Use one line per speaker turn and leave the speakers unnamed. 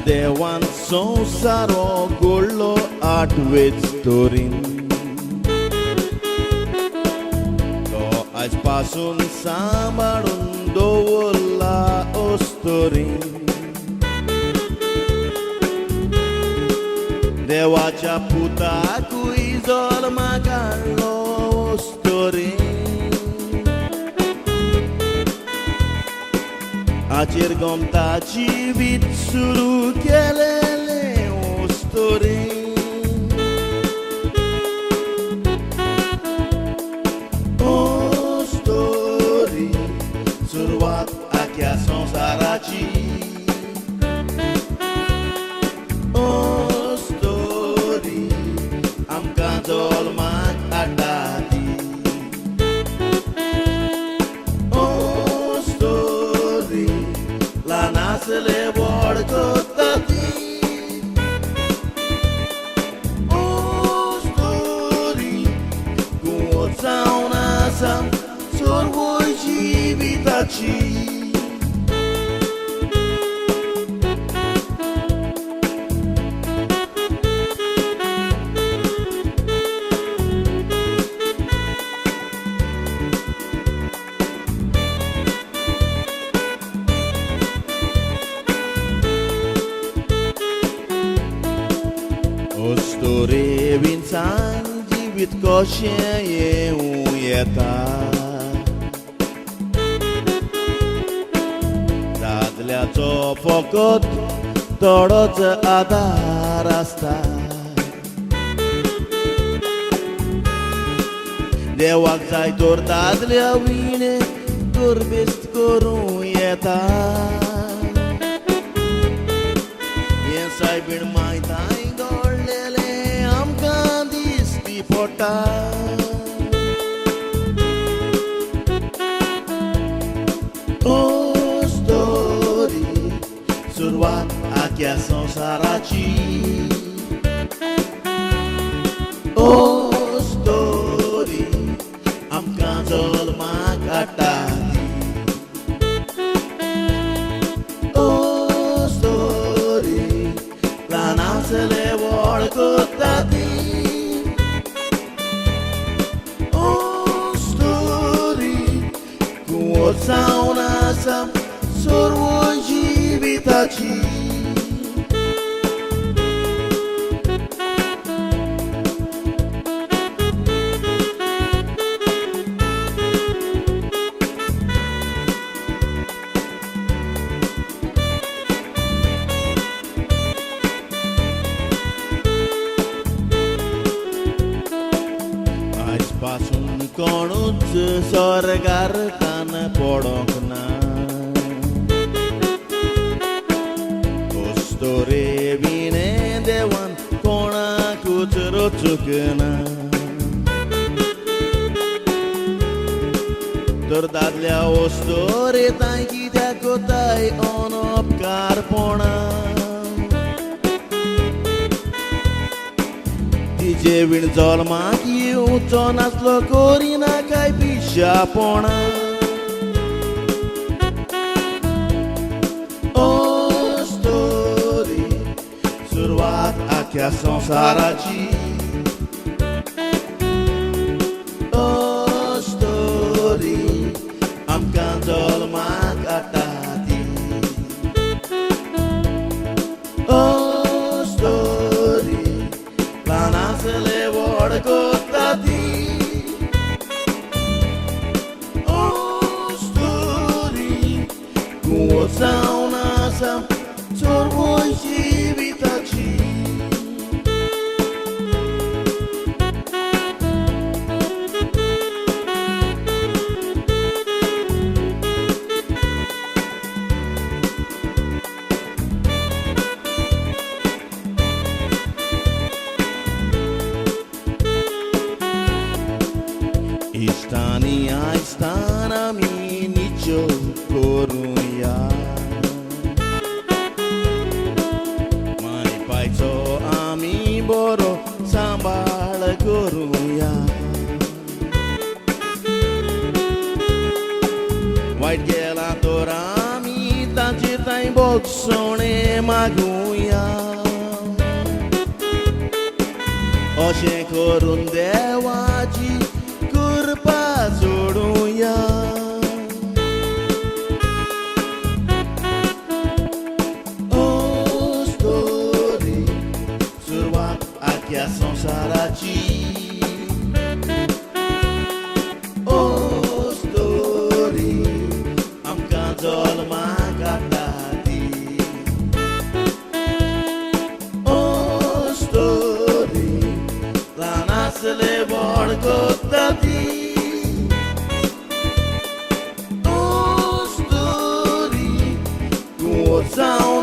देवान संवसारो घडलो 8वे स्टोरीन तो आज पासून सांबाळून दवरला स्टोरीन देवाच्या पुताकूय जल्माक हाडलो स्टोरीन हाचेर गोमताची वीट सुरू केलेले स्टोरीन स्टोरी सुरवात आख्या संवसाराची स्टोरी आमकां जल्माक हाडटा ती ल्हानासले व्हड करता ती स्टोरी घुंवत जावन आसा चोरवय जिविताची स्टोरी बीन सांग जिवीत कशें येवं येता दादल्याचो फकत थोडोच आदार आसता देवाक जाय तर दादल्या विणे गर्बेस्त करूं येता हें सायबीण मायताय पोटा स्टोरी सुरवात आख्या संवसाराची स्टोरी आमकां जल्माक हाडटा स्टोरी ल्हानासले व्हड करता ती जावन आसा चोरवय जिविताची आज पासून कोणूच स्वर्गार कान पडोंक ना स्टोरी विणे देवान कोणाकूच रचूंक ना तर दादल्या स्टोरेंताय कित्याक कोताय अनपकारपणा तिचे विण जल्माक येवचो नासलो करिना काय पिशापणा स्टोरी सुरवात आख्या संवसाराची स्टोरी आमकां जल्माक हाडटा ती स्टोरी ल्हानासले व्हड करता ती स्टोरी घुंवत जावन आसा चोरवय जिविताची इश्तानी आयस्तान आमी निच्यो करुया मायपायचो आमी बरो सांबाळ करुया वायट गेला तर आमी तांचे ताई बोगसोणे मागूया अशें करून देवाची कृपा जोडूया ओ स्टोरी सुरवात आख्या संसाराची ओ स्टोरी आमकां जल्माक हाडटा ती ओ स्टोरी ल्हान आसले व्हड कोत्ता ती ओ स्टोरी तूं जावं